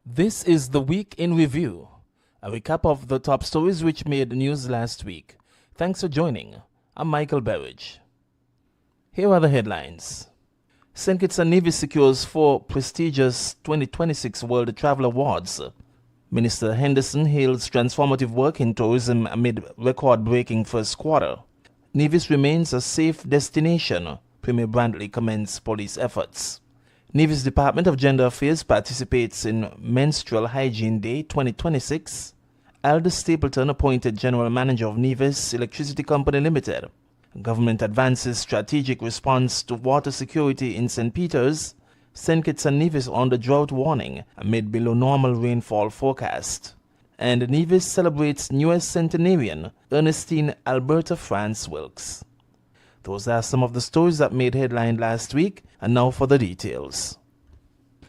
This is the Week in Review, a recap of the top stories which made news last week. Thanks for joining. I'm Michael Berridge. Here are the headlines. St. Kitts and Nevis secures 4 prestigious 2026 World Travel Awards. Minister Henderson hails transformative work in tourism amid record-breaking first quarter. Nevis remains a safe destination. Premier Brantley commends police efforts. Nevis Department of Gender Affairs participates in Menstrual Hygiene Day 2026. Aldous Stapleton appointed General Manager of Nevis Electricity Company Limited. Government advances strategic response to water security in St. Peters. St. Kitts and Nevis under drought warning amid below normal rainfall forecast. And Nevis celebrates newest centenarian, Ernestine Alberta France Wilkes. Those are some of the stories that made headline last week, and now for the details.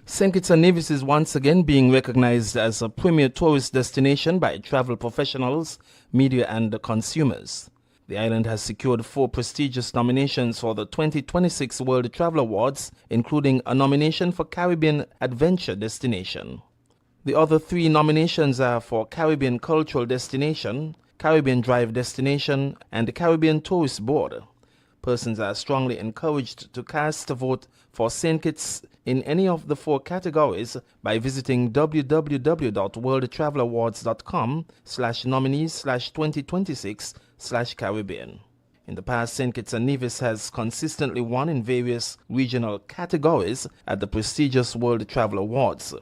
St. Kitts and Nevis is once again being recognized as a premier tourist destination by travel professionals, media and consumers. The island has secured 4 prestigious nominations for the 2026 World Travel Awards, including a nomination for Caribbean Adventure Destination. The other 3 nominations are for Caribbean Cultural Destination, Caribbean Drive Destination, and Caribbean Tourist Board. Persons are strongly encouraged to cast a vote for St. Kitts in any of the 4 categories by visiting www.worldtravelawards.com/nominees/2026/Caribbean. In the past, St. Kitts and Nevis has consistently won in various regional categories at the prestigious World Travel Awards.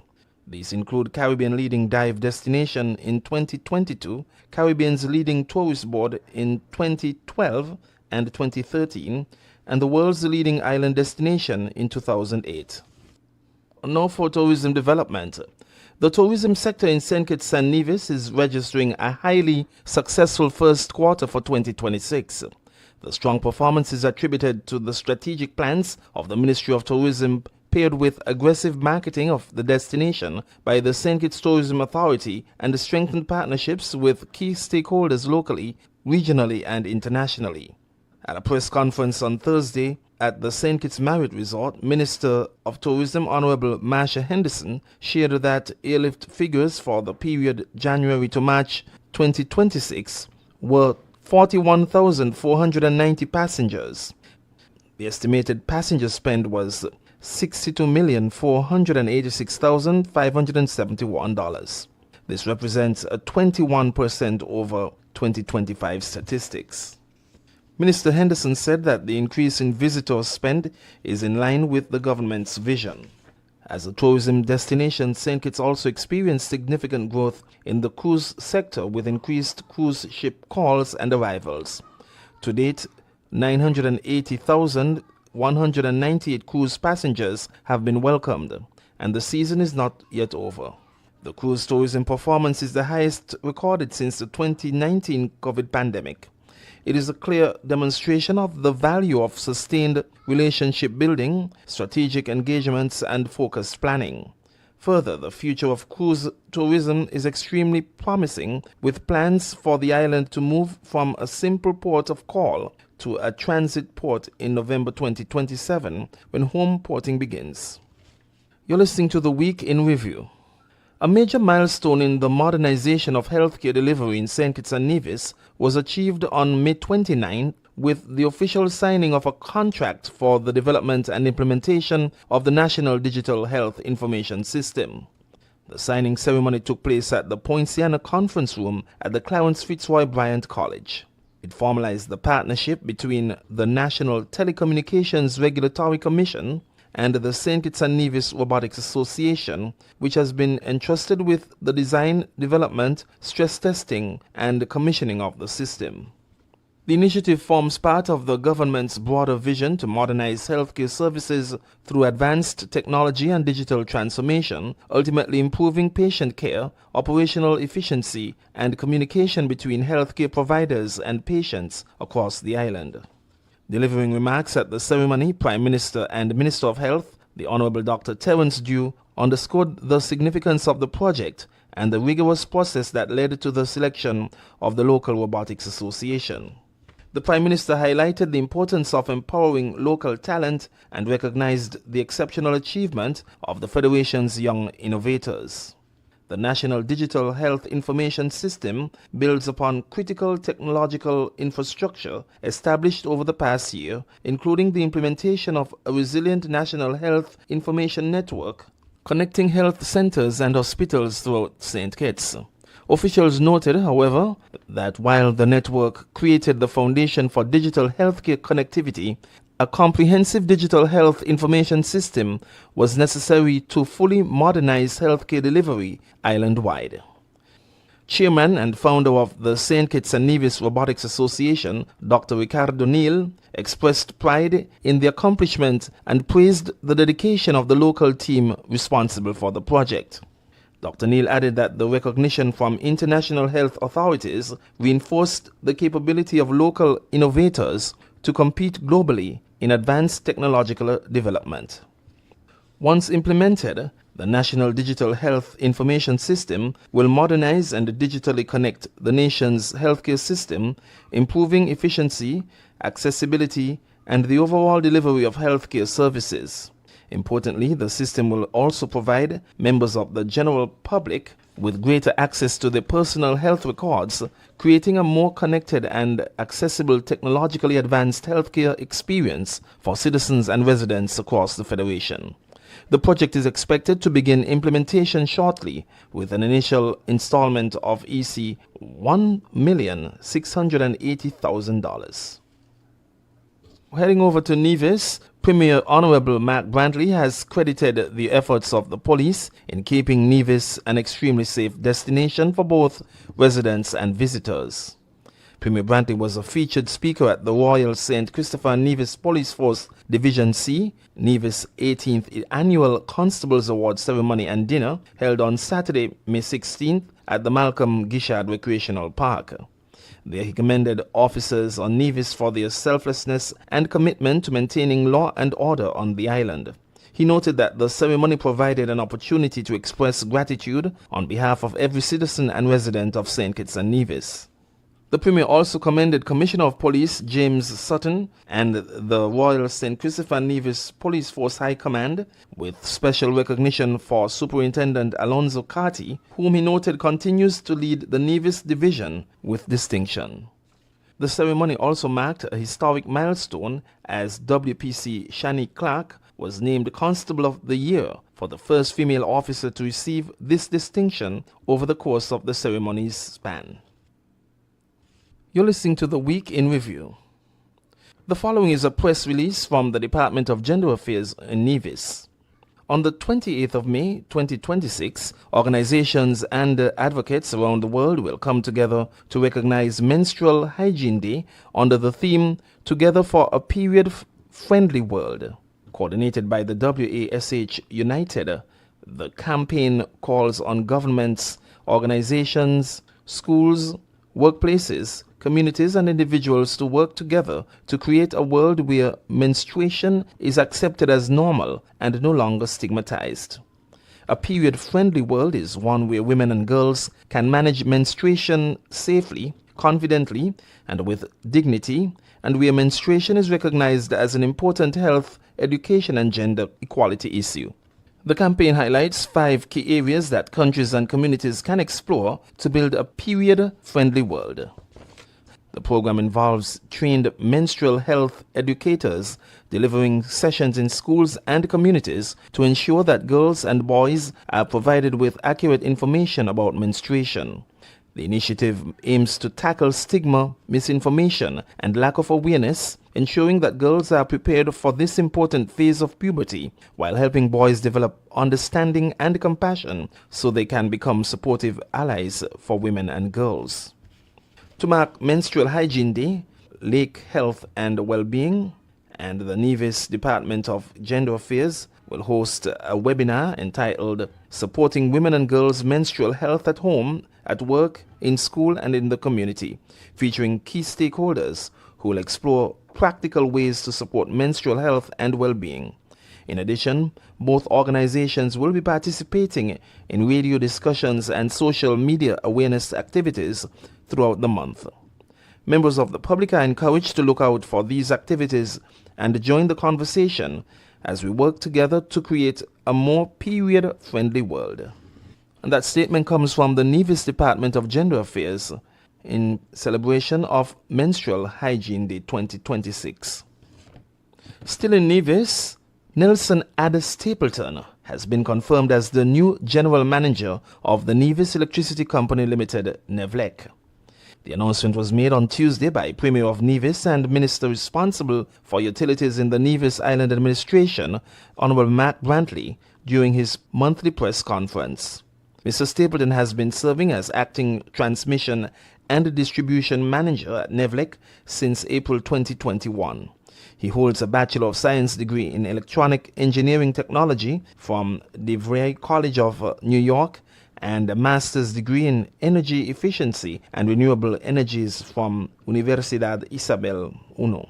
These include Caribbean Leading Dive Destination in 2022, Caribbean's Leading Tourist Board in 2012 and 2013, and the world's leading island destination in 2008. Now for tourism development. The tourism sector in St. Kitts and Nevis is registering a highly successful first quarter for 2026. The strong performance is attributed to the strategic plans of the Ministry of Tourism paired with aggressive marketing of the destination by the St. Kitts Tourism Authority and the strengthened partnerships with key stakeholders locally, regionally and internationally. At a press conference on Thursday at the St. Kitts Marriott Resort, Minister of Tourism Honorable Marsha Henderson shared that airlift figures for the period January to March 2026 were 41,490 passengers. The estimated passenger spend was $62,486,571. This represents a 21% over 2025 statistics. Minister Henderson said that the increase in visitor spend is in line with the government's vision. As a tourism destination, St. Kitts also experienced significant growth in the cruise sector with increased cruise ship calls and arrivals. To date, 980,198 cruise passengers have been welcomed, and the season is not yet over. The cruise tourism performance is the highest recorded since the 2019 COVID pandemic. It is a clear demonstration of the value of sustained relationship building, strategic engagements, and focused planning. Further, the future of cruise tourism is extremely promising, with plans for the island to move from a simple port of call to a transit port in November 2027, when home porting begins. You're listening to the Week in Review. A major milestone in the modernization of healthcare delivery in St. Kitts and Nevis was achieved on May 29 with the official signing of a contract for the development and implementation of the National Digital Health Information System. The signing ceremony took place at the Poinciana Conference Room at the Clarence Fitzroy Bryant College. It formalized the partnership between the National Telecommunications Regulatory Commission and the St. Kitts and Nevis Robotics Association, which has been entrusted with the design, development, stress testing, and commissioning of the system. The initiative forms part of the government's broader vision to modernize healthcare services through advanced technology and digital transformation, ultimately improving patient care, operational efficiency, and communication between healthcare providers and patients across the island. Delivering remarks at the ceremony, Prime Minister and Minister of Health, the Honorable Dr. Terence Dew, underscored the significance of the project and the rigorous process that led to the selection of the local Robotics Association. The Prime Minister highlighted the importance of empowering local talent and recognized the exceptional achievement of the Federation's young innovators. The National Digital Health Information System builds upon critical technological infrastructure established over the past year, including the implementation of a resilient National Health Information Network connecting health centers and hospitals throughout St. Kitts. Officials noted, however, that while the network created the foundation for digital healthcare connectivity, a comprehensive digital health information system was necessary to fully modernize healthcare delivery island-wide. Chairman and founder of the St. Kitts and Nevis Robotics Association, Dr. Ricardo Neal, expressed pride in the accomplishment and praised the dedication of the local team responsible for the project. Dr. Neal added that the recognition from international health authorities reinforced the capability of local innovators to compete globally in advanced technological development. Once implemented, the National Digital Health Information System will modernize and digitally connect the nation's healthcare system, improving efficiency, accessibility, and the overall delivery of healthcare services. Importantly, the system will also provide members of the general public with greater access to their personal health records, creating a more connected and accessible technologically advanced healthcare experience for citizens and residents across the Federation. The project is expected to begin implementation shortly, with an initial installment of EC $1,680,000. Heading over to Nevis, Premier Honorable Mark Brantley has credited the efforts of the police in keeping Nevis an extremely safe destination for both residents and visitors. Premier Brantley was a featured speaker at the Royal St. Christopher Nevis Police Force Division C, Nevis 18th Annual Constables Award Ceremony and Dinner held on Saturday, May 16th at the Malcolm Gishard Recreational Park. There he commended officers on Nevis for their selflessness and commitment to maintaining law and order on the island. He noted that the ceremony provided an opportunity to express gratitude on behalf of every citizen and resident of St. Kitts and Nevis. The Premier also commended Commissioner of Police James Sutton and the Royal St. Christopher Nevis Police Force High Command, with special recognition for Superintendent Alonzo Carty, whom he noted continues to lead the Nevis Division with distinction. The ceremony also marked a historic milestone as WPC Shani Clark was named Constable of the Year for the first female officer to receive this distinction over the course of the ceremony's span. You're listening to The Week in Review. The following is a press release from the Department of Gender Affairs in Nevis. On the 28th of May 2026, organizations and advocates around the world will come together to recognize Menstrual Hygiene Day under the theme Together for a Period-Friendly World. Coordinated by the WASH United, the campaign calls on governments, organizations, schools, workplaces, communities and individuals to work together to create a world where menstruation is accepted as normal and no longer stigmatized. A period-friendly world is one where women and girls can manage menstruation safely, confidently, and with dignity, and where menstruation is recognized as an important health, education, and gender equality issue. The campaign highlights 5 key areas that countries and communities can explore to build a period-friendly world. The program involves trained menstrual health educators delivering sessions in schools and communities to ensure that girls and boys are provided with accurate information about menstruation. The initiative aims to tackle stigma, misinformation, and lack of awareness, ensuring that girls are prepared for this important phase of puberty, while helping boys develop understanding and compassion so they can become supportive allies for women and girls. To mark Menstrual Hygiene Day, Lake Health and Wellbeing and the Nevis Department of Gender Affairs will host a webinar entitled Supporting Women and Girls' Menstrual Health at Home, at Work, in School and in the Community, featuring key stakeholders who will explore practical ways to support menstrual health and well-being. In addition, both organizations will be participating in radio discussions and social media awareness activities throughout the month. Members of the public are encouraged to look out for these activities and join the conversation as we work together to create a more period-friendly world. And that statement comes from the Nevis Department of Gender Affairs in celebration of Menstrual Hygiene Day 2026. Still in Nevis, Nelson Ada Stapleton has been confirmed as the new General Manager of the Nevis Electricity Company Limited, NEVLEC. The announcement was made on Tuesday by Premier of Nevis and Minister responsible for utilities in the Nevis Island Administration, Honorable Matt Brantley, during his monthly press conference. Mr. Stapleton has been serving as acting transmission and distribution manager at NEVLEC since April 2021. He holds a Bachelor of Science degree in Electronic Engineering Technology from DeVry College of New York and a master's degree in energy efficiency and renewable energies from Universidad Isabel I.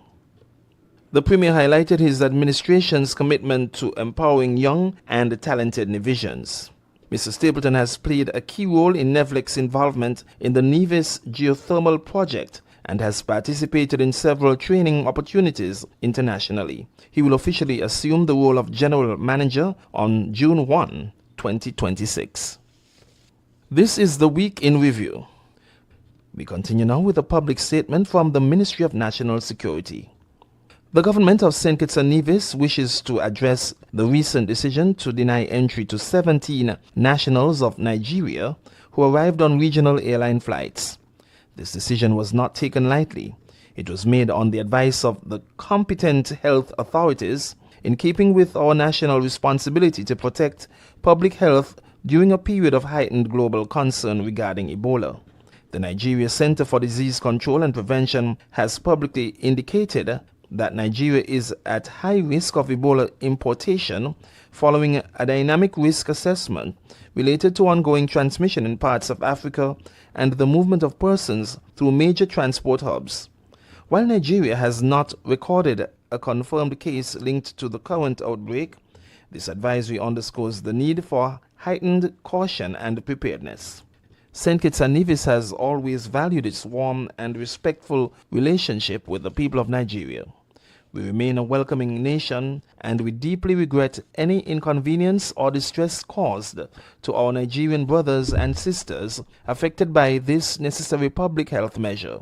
The Premier highlighted his administration's commitment to empowering young and talented Nevisians. Mr. Stapleton has played a key role in NEVLEC's involvement in the Nevis geothermal project and has participated in several training opportunities internationally. He will officially assume the role of General Manager on June 1, 2026. This is the Week in Review. We continue now with a public statement from the Ministry of National Security. The government of St. Kitts and Nevis wishes to address the recent decision to deny entry to 17 nationals of Nigeria who arrived on regional airline flights. This decision was not taken lightly. It was made on the advice of the competent health authorities in keeping with our national responsibility to protect public health during a period of heightened global concern regarding Ebola. The Nigeria Center for Disease Control and Prevention has publicly indicated that Nigeria is at high risk of Ebola importation following a dynamic risk assessment related to ongoing transmission in parts of Africa and the movement of persons through major transport hubs. While Nigeria has not recorded a confirmed case linked to the current outbreak, this advisory underscores the need for heightened caution and preparedness. St. Kitts and Nevis has always valued its warm and respectful relationship with the people of Nigeria. We remain a welcoming nation, and we deeply regret any inconvenience or distress caused to our Nigerian brothers and sisters affected by this necessary public health measure.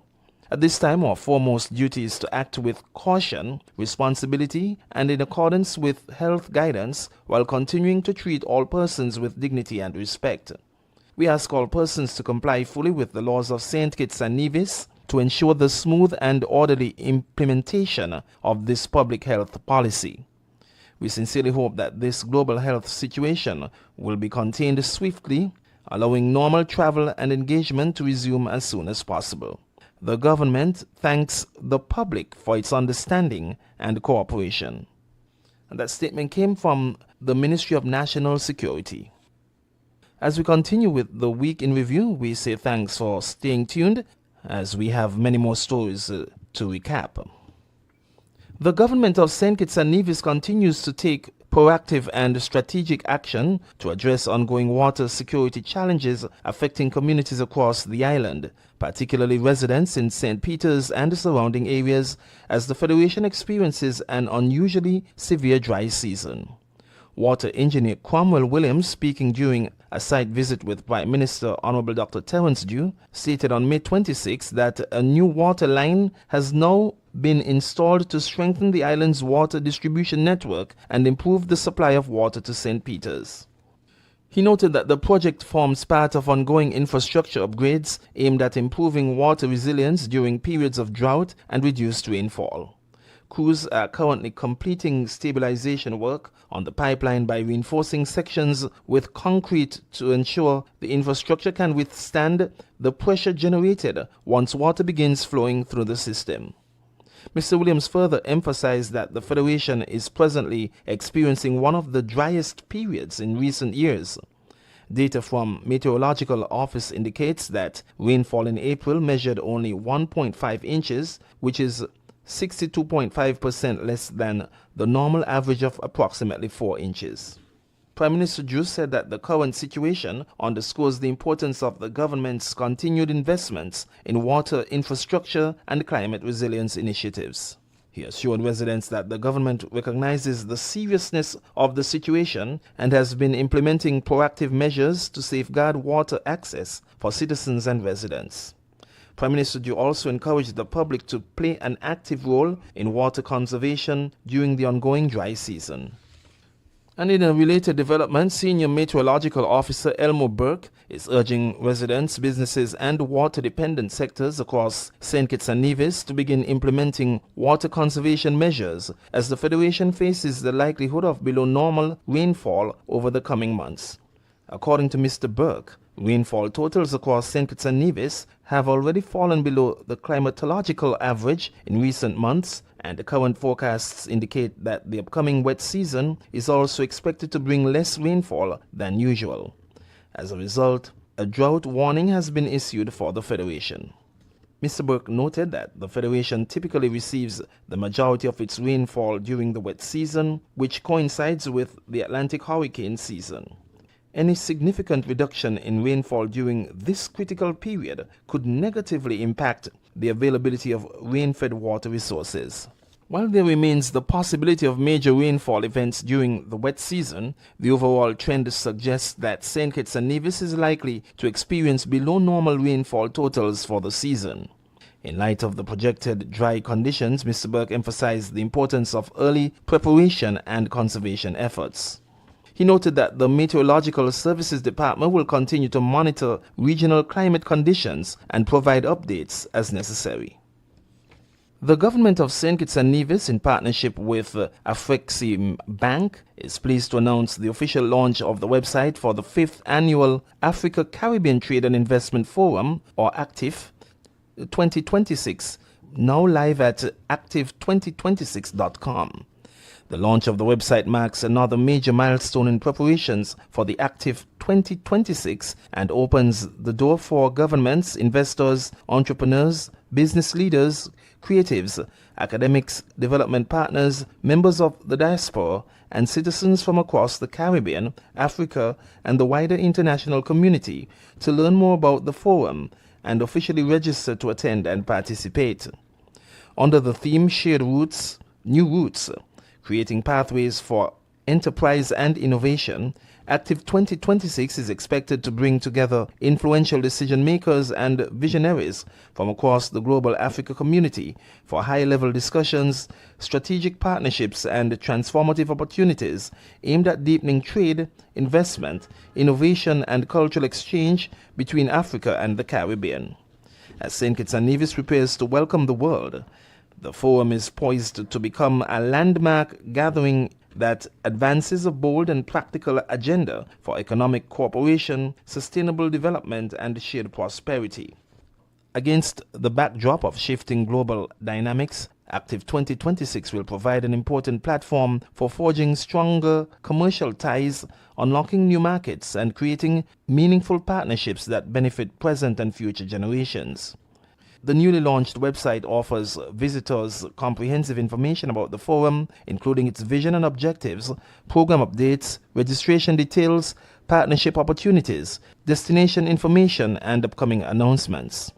At this time, our foremost duty is to act with caution, responsibility, and in accordance with health guidance, while continuing to treat all persons with dignity and respect. We ask all persons to comply fully with the laws of St. Kitts and Nevis to ensure the smooth and orderly implementation of this public health policy. We sincerely hope that this global health situation will be contained swiftly, allowing normal travel and engagement to resume as soon as possible. The government thanks the public for its understanding and cooperation. And that statement came from the Ministry of National Security. As we continue with the Week in Review, we say thanks for staying tuned as we have many more stories to recap. The government of St. Kitts and Nevis continues to take proactive and strategic action to address ongoing water security challenges affecting communities across the island, particularly residents in St. Peter's and the surrounding areas, as the Federation experiences an unusually severe dry season. Water Engineer Cromwell Williams, speaking during a site visit with Prime Minister Honorable Dr. Terence Dew, stated on May 26 that a new water line has now been installed to strengthen the island's water distribution network and improve the supply of water to St. Peter's. He noted that the project forms part of ongoing infrastructure upgrades aimed at improving water resilience during periods of drought and reduced rainfall. Crews are currently completing stabilization work on the pipeline by reinforcing sections with concrete to ensure the infrastructure can withstand the pressure generated once water begins flowing through the system. Mr. Williams further emphasized that the Federation is presently experiencing one of the driest periods in recent years. Data from Meteorological Office indicates that rainfall in April measured only 1.5 inches, which is 62.5% less than the normal average of approximately 4 inches. Prime Minister Dew said that the current situation underscores the importance of the government's continued investments in water infrastructure and climate resilience initiatives. He assured residents that the government recognizes the seriousness of the situation and has been implementing proactive measures to safeguard water access for citizens and residents. Prime Minister Joe also encouraged the public to play an active role in water conservation during the ongoing dry season. And in a related development, Senior Meteorological Officer Elmo Burke is urging residents, businesses and water-dependent sectors across St. Kitts and Nevis to begin implementing water conservation measures as the Federation faces the likelihood of below normal rainfall over the coming months. According to Mr. Burke, rainfall totals across St. Kitts and Nevis have already fallen below the climatological average in recent months, and the current forecasts indicate that the upcoming wet season is also expected to bring less rainfall than usual. As a result, a drought warning has been issued for the Federation. Mr. Burke noted that the Federation typically receives the majority of its rainfall during the wet season, which coincides with the Atlantic hurricane season. Any significant reduction in rainfall during this critical period could negatively impact the availability of rain-fed water resources. While there remains the possibility of major rainfall events during the wet season, the overall trend suggests that St. Kitts and Nevis is likely to experience below normal rainfall totals for the season. In light of the projected dry conditions, Mr. Burke emphasized the importance of early preparation and conservation efforts. He noted that the Meteorological Services Department will continue to monitor regional climate conditions and provide updates as necessary. The government of St. Kitts and Nevis, in partnership with Afrexim Bank, is pleased to announce the official launch of the website for the 5th Annual Africa Caribbean Trade and Investment Forum, or ACTIF 2026, now live at active2026.com. The launch of the website marks another major milestone in preparations for the ACTIF 2026 and opens the door for governments, investors, entrepreneurs, business leaders, creatives, academics, development partners, members of the diaspora, and citizens from across the Caribbean, Africa, and the wider international community to learn more about the forum and officially register to attend and participate. Under the theme Shared Roots, New Roots, Creating Pathways for Enterprise and Innovation, ACTIV 2026 is expected to bring together influential decision makers and visionaries from across the global Africa community for high-level discussions, strategic partnerships, and transformative opportunities aimed at deepening trade, investment, innovation, and cultural exchange between Africa and the Caribbean. As St. Kitts and Nevis prepares to welcome the world, the forum is poised to become a landmark gathering that advances a bold and practical agenda for economic cooperation, sustainable development, and shared prosperity. Against the backdrop of shifting global dynamics, ACTIV 2026 will provide an important platform for forging stronger commercial ties, unlocking new markets, and creating meaningful partnerships that benefit present and future generations. The newly launched website offers visitors comprehensive information about the forum, including its vision and objectives, program updates, registration details, partnership opportunities, destination information, and upcoming announcements.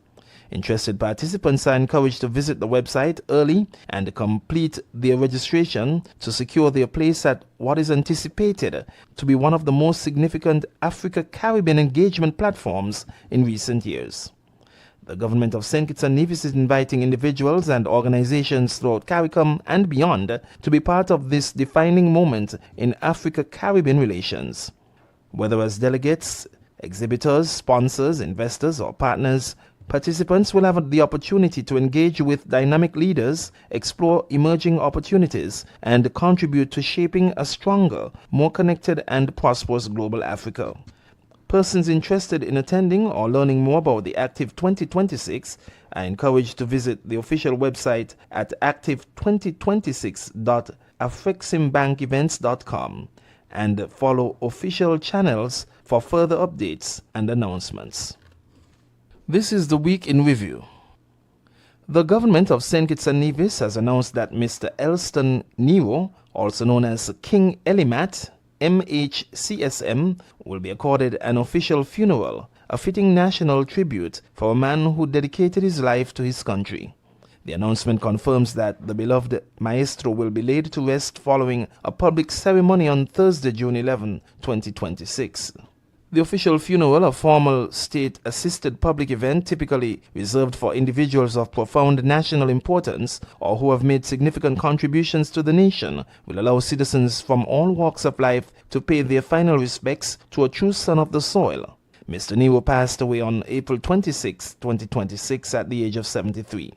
Interested participants are encouraged to visit the website early and complete their registration to secure their place at what is anticipated to be one of the most significant Africa-Caribbean engagement platforms in recent years. The government of St. Kitts and Nevis is inviting individuals and organizations throughout CARICOM and beyond to be part of this defining moment in Africa-Caribbean relations. Whether as delegates, exhibitors, sponsors, investors, or partners, participants will have the opportunity to engage with dynamic leaders, explore emerging opportunities, and contribute to shaping a stronger, more connected, and prosperous global Africa. Persons interested in attending or learning more about the ACTIV 2026 are encouraged to visit the official website at active2026.afreximbankevents.com and follow official channels for further updates and announcements. This is the Week in Review. The government of St. Kitts and Nevis has announced that Mr. Elston Nero, also known as King Elimat, MHCSM, will be accorded an official funeral, a fitting national tribute for a man who dedicated his life to his country. The announcement confirms that the beloved maestro will be laid to rest following a public ceremony on Thursday, June 11, 2026. The official funeral, a formal state-assisted public event typically reserved for individuals of profound national importance or who have made significant contributions to the nation, will allow citizens from all walks of life to pay their final respects to a true son of the soil. Mr. Nero passed away on April 26, 2026 at the age of 73.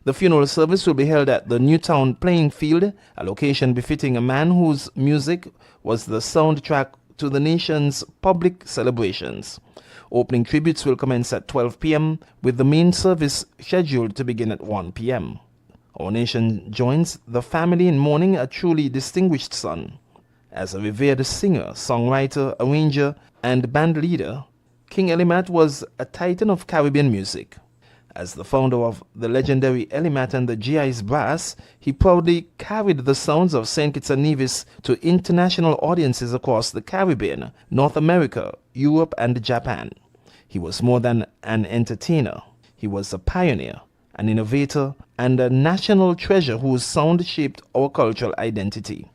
The funeral service will be held at the Newtown Playing Field, a location befitting a man whose music was the soundtrack to the nation's public celebrations. Opening tributes will commence at 12 p.m., with the main service scheduled to begin at 1 p.m. Our nation joins the family in mourning a truly distinguished son. As a revered singer, songwriter, arranger, and band leader, King Elimat was a titan of Caribbean music. As the founder of the legendary Elimat and the GI's Brass, he proudly carried the sounds of St. Kitts and Nevis to international audiences across the Caribbean, North America, Europe, and Japan. He was more than an entertainer. He was a pioneer, an innovator, and a national treasure whose sound shaped our cultural identity.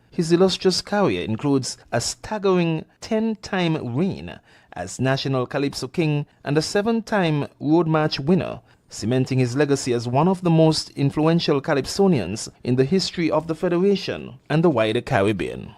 His illustrious career includes a staggering 10-time reign as National Calypso King and a 7-time Road March winner, cementing his legacy as one of the most influential calypsonians in the history of the Federation and the wider Caribbean.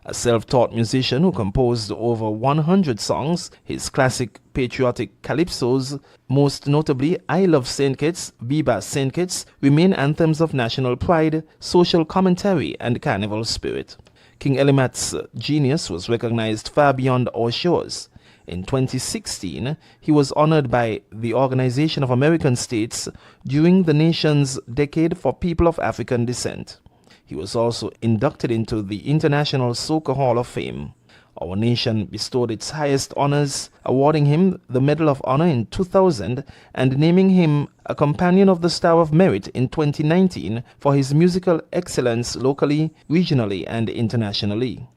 A self-taught musician who composed over 100 songs, his classic patriotic calypsos, most notably I Love St. Kitts, Viva St. Kitts, remain anthems of national pride, social commentary, and carnival spirit. King Elimat's genius was recognized far beyond our shores. In 2016, he was honored by the Organization of American States during the nation's Decade for People of African Descent. He was also inducted into the International Soca Hall of Fame. Our nation bestowed its highest honors, awarding him the Medal of Honor in 2000 and naming him a Companion of the Star of Merit in 2019 for his musical excellence locally, regionally, and internationally.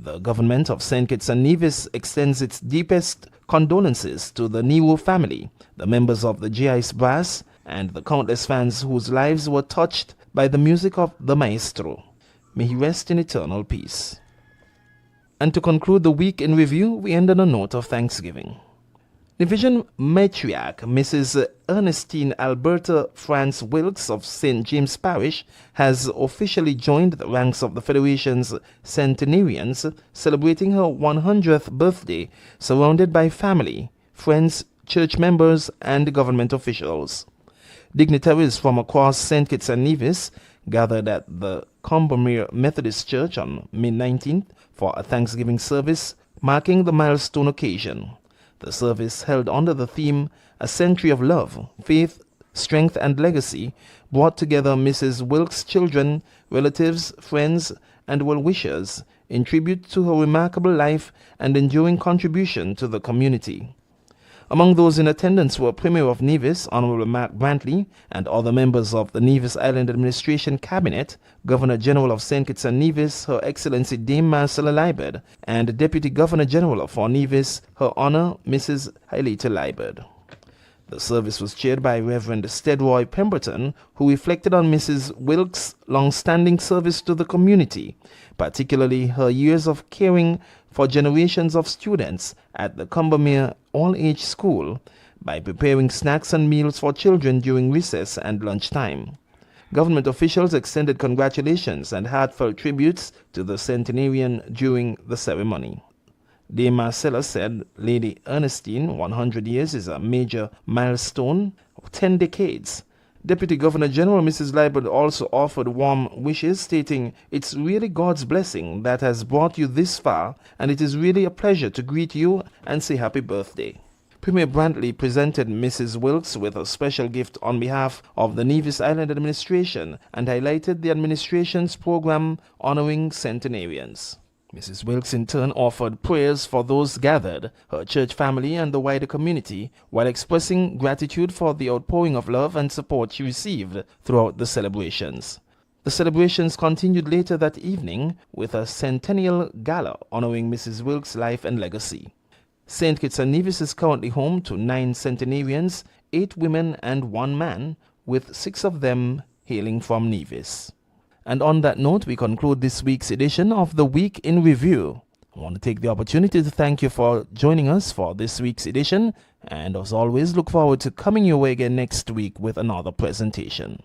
The government of St. Kitts and Nevis extends its deepest condolences to the Nero family, the members of the GI's Brass, and the countless fans whose lives were touched by the music of the maestro. May he rest in eternal peace. And to conclude the week in review, we end on a note of thanksgiving. Division Matriarch Mrs. Ernestine Alberta France Wilkes of St. James Parish has officially joined the ranks of the Federation's centenarians, celebrating her 100th birthday, surrounded by family, friends, church members, and government officials. Dignitaries from across St. Kitts and Nevis gathered at the Combermere Methodist Church on May 19th for a Thanksgiving service marking the milestone occasion. The service, held under the theme A Century of Love, Faith, Strength and Legacy, brought together Mrs. Wilkes' children, relatives, friends, and well-wishers in tribute to her remarkable life and enduring contribution to the community. Among those in attendance were Premier of Nevis, Honorable Mark Brantley, and other members of the Nevis Island Administration Cabinet, Governor General of St. Kitts and Nevis, Her Excellency Dame Marcella Liebert, and Deputy Governor General for Nevis, Her Honor Mrs. Hailita Liebert. The service was chaired by Reverend Stedroy Pemberton, who reflected on Mrs. Wilkes' long-standing service to the community, particularly her years of caring for generations of students at the Combermere All-Age School by preparing snacks and meals for children during recess and lunchtime. Government officials extended congratulations and heartfelt tributes to the centenarian during the ceremony. Dame Marcella said Lady Ernestine, 100 years is a major milestone of 10 decades. Deputy Governor General Mrs. Liebert also offered warm wishes, stating, "It's really God's blessing that has brought you this far, and it is really a pleasure to greet you and say happy birthday." Premier Brantley presented Mrs. Wilkes with a special gift on behalf of the Nevis Island Administration and highlighted the administration's program honoring centenarians. Mrs. Wilkes in turn offered prayers for those gathered, her church family and the wider community, while expressing gratitude for the outpouring of love and support she received throughout the celebrations. The celebrations continued later that evening with a centennial gala honoring Mrs. Wilkes' life and legacy. St. Kitts and Nevis is currently home to 9 centenarians, 8 women and 1 man, with 6 of them hailing from Nevis. And on that note, we conclude this week's edition of the Week in Review. I want to take the opportunity to thank you for joining us for this week's edition, and as always, look forward to coming your way again next week with another presentation.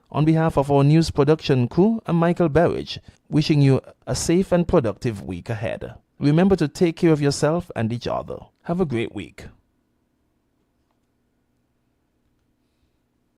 On behalf of our news production crew, I'm Michael Berridge, wishing you a safe and productive week ahead. Remember to take care of yourself and each other. Have a great week.